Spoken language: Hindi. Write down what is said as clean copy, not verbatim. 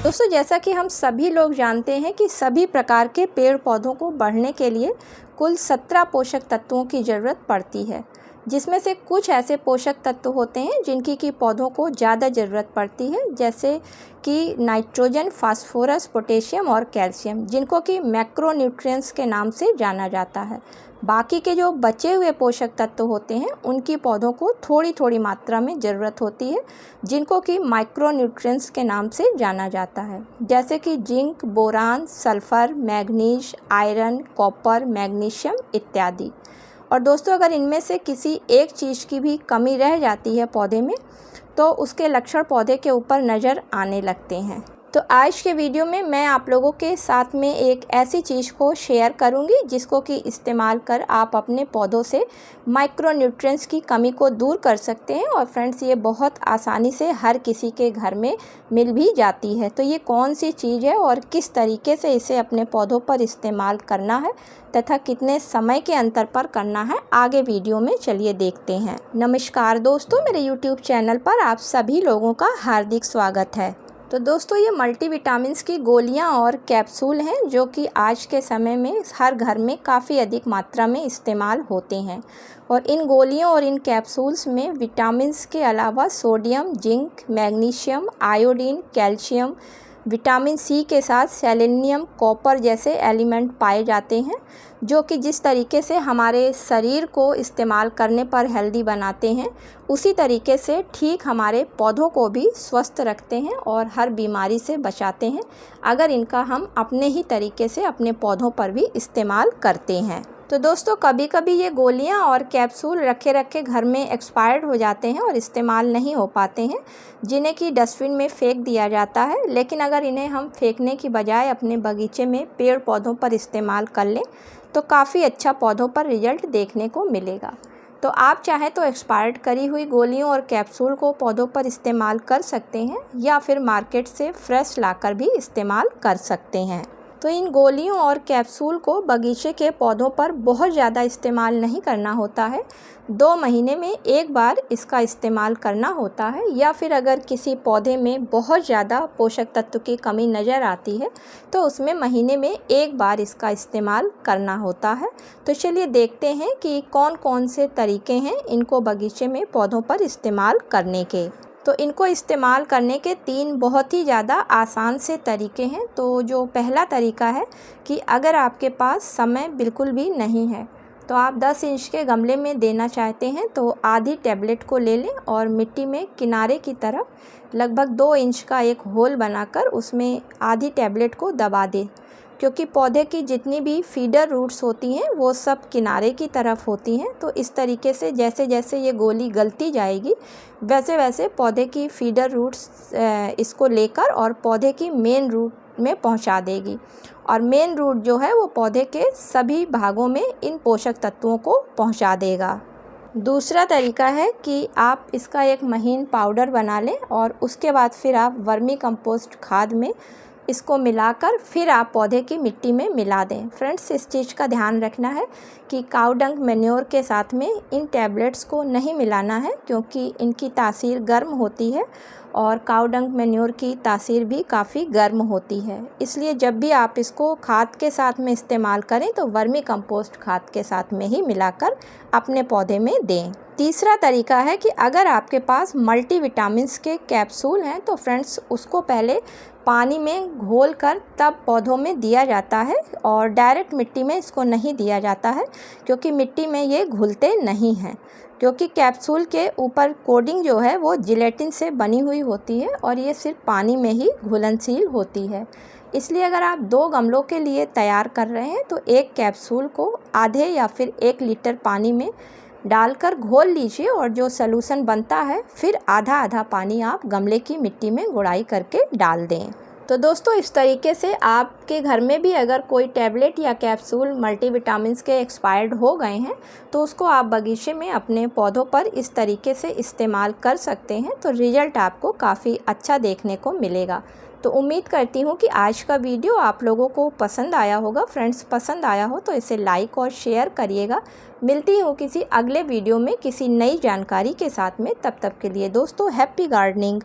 दोस्तों, जैसा कि हम सभी लोग जानते हैं कि सभी प्रकार के पेड़ पौधों को बढ़ने के लिए कुल 17 पोषक तत्वों की ज़रूरत पड़ती है, जिसमें से कुछ ऐसे पोषक तत्व होते हैं जिनकी कि पौधों को ज़्यादा ज़रूरत पड़ती है, जैसे कि नाइट्रोजन, फास्फोरस, पोटेशियम और कैल्शियम, जिनको कि मैक्रोन्यूट्रिएंट्स के नाम से जाना जाता है। बाकी के जो बचे हुए पोषक तत्व होते हैं उनकी पौधों को थोड़ी थोड़ी मात्रा में ज़रूरत होती है, जिनको कि माइक्रोन्यूट्रिएंट्स के नाम से जाना जाता है, जैसे कि zinc, boron, sulphur, manganese, iron, copper, magnesium इत्यादि। और दोस्तों, अगर इनमें से किसी एक चीज़ की भी कमी रह जाती है पौधे में, तो उसके लक्षण पौधे के ऊपर नज़र आने लगते हैं। तो आज के वीडियो में मैं आप लोगों के साथ में एक ऐसी चीज़ को शेयर करूंगी जिसको कि इस्तेमाल कर आप अपने पौधों से माइक्रोन्यूट्रिएंट्स की कमी को दूर कर सकते हैं। और फ्रेंड्स, ये बहुत आसानी से हर किसी के घर में मिल भी जाती है। तो ये कौन सी चीज़ है और किस तरीके से इसे अपने पौधों पर इस्तेमाल करना है तथा कितने समय के अंतर पर करना है, आगे वीडियो में चलिए देखते हैं। नमस्कार दोस्तों, मेरे यूट्यूब चैनल पर आप सभी लोगों का हार्दिक स्वागत है। तो दोस्तों, ये मल्टीविटामिन्स की गोलियां और कैप्सूल हैं जो कि आज के समय में हर घर में काफ़ी अधिक मात्रा में इस्तेमाल होते हैं। और इन गोलियों और इन कैप्सूल्स में विटामिन्स के अलावा sodium, zinc, magnesium, iodine, calcium, vitamin C के साथ सेलेनियम, कॉपर जैसे एलिमेंट पाए जाते हैं, जो कि जिस तरीके से हमारे शरीर को इस्तेमाल करने पर हेल्दी बनाते हैं, उसी तरीके से ठीक हमारे पौधों को भी स्वस्थ रखते हैं और हर बीमारी से बचाते हैं, अगर इनका हम अपने ही तरीके से अपने पौधों पर भी इस्तेमाल करते हैं। तो दोस्तों, कभी कभी ये गोलियां और कैप्सूल रखे रखे घर में एक्सपायर्ड हो जाते हैं और इस्तेमाल नहीं हो पाते हैं, जिन्हें कि डस्टबिन में फेंक दिया जाता है। लेकिन अगर इन्हें हम फेंकने की बजाय अपने बगीचे में पेड़ पौधों पर इस्तेमाल कर लें तो काफ़ी अच्छा पौधों पर रिजल्ट देखने को मिलेगा। तो आप चाहें तो एक्सपायर्ड करी हुई गोलियों और कैप्सूल को पौधों पर इस्तेमाल कर सकते हैं, या फिर मार्केट से फ्रेश लाकर भी इस्तेमाल कर सकते हैं। तो इन गोलियों और कैप्सूल को बगीचे के पौधों पर बहुत ज़्यादा इस्तेमाल नहीं करना होता है। 2 महीने में एक बार इसका इस्तेमाल करना होता है, या फिर अगर किसी पौधे में बहुत ज़्यादा पोषक तत्व की कमी नज़र आती है तो उसमें महीने में एक बार इसका इस्तेमाल करना होता है। तो चलिए देखते हैं कि कौन कौन से तरीके हैं इनको बगीचे में पौधों पर इस्तेमाल करने के। तो इनको इस्तेमाल करने के 3 बहुत ही ज़्यादा आसान से तरीके हैं। तो जो पहला तरीका है कि अगर आपके पास समय बिल्कुल भी नहीं है, तो आप 10 इंच के गमले में देना चाहते हैं, तो आधी टैबलेट को ले लें और मिट्टी में किनारे की तरफ लगभग 2 इंच का एक होल बनाकर उसमें आधी टैबलेट को दबा दें, क्योंकि पौधे की जितनी भी फीडर रूट्स होती हैं वो सब किनारे की तरफ होती हैं। तो इस तरीके से जैसे जैसे ये गोली गलती जाएगी, वैसे वैसे पौधे की फीडर रूट्स इसको लेकर और पौधे की मेन रूट में पहुंचा देगी, और मेन रूट जो है वो पौधे के सभी भागों में इन पोषक तत्वों को पहुंचा देगा। दूसरा तरीका है कि आप इसका एक महीन पाउडर बना लें और उसके बाद फिर आप वर्मी कंपोस्ट खाद में इसको मिलाकर फिर आप पौधे की मिट्टी में मिला दें। फ्रेंड्स, इस चीज़ का ध्यान रखना है कि काऊ डंग मैन्योर के साथ में इन टैबलेट्स को नहीं मिलाना है, क्योंकि इनकी तासीर गर्म होती है और काऊ डंग मैन्योर की तासीर भी काफ़ी गर्म होती है। इसलिए जब भी आप इसको खाद के साथ में इस्तेमाल करें तो वर्मी कंपोस्ट खाद के साथ में ही मिलाकर अपने पौधे में दें। तीसरा तरीका है कि अगर आपके पास मल्टीविटामिन्स के कैप्सूल हैं तो फ्रेंड्स, उसको पहले पानी में घोलकर तब पौधों में दिया जाता है, और डायरेक्ट मिट्टी में इसको नहीं दिया जाता है, क्योंकि मिट्टी में ये घुलते नहीं हैं। क्योंकि कैप्सूल के ऊपर कोटिंग जो है वो जिलेटिन से बनी हुई होती है और ये सिर्फ पानी में ही घुलनशील होती है। इसलिए अगर आप 2 गमलों के लिए तैयार कर रहे हैं तो एक कैप्सूल को आधे या फिर 1 लीटर पानी में डालकर घोल लीजिए, और जो सॉल्यूशन बनता है फिर आधा आधा पानी आप गमले की मिट्टी में गुड़ाई करके डाल दें। तो दोस्तों, इस तरीके से आपके घर में भी अगर कोई टैबलेट या कैप्सूल मल्टीविटामिन्स के एक्सपायर्ड हो गए हैं तो उसको आप बगीचे में अपने पौधों पर इस तरीके से इस्तेमाल कर सकते हैं। तो रिज़ल्ट आपको काफ़ी अच्छा देखने को मिलेगा। तो उम्मीद करती हूँ कि आज का वीडियो आप लोगों को पसंद आया होगा। फ्रेंड्स, पसंद आया हो तो इसे लाइक और शेयर करिएगा। मिलती हूँ किसी अगले वीडियो में किसी नई जानकारी के साथ में। तब तक के लिए दोस्तों, हैप्पी गार्डनिंग।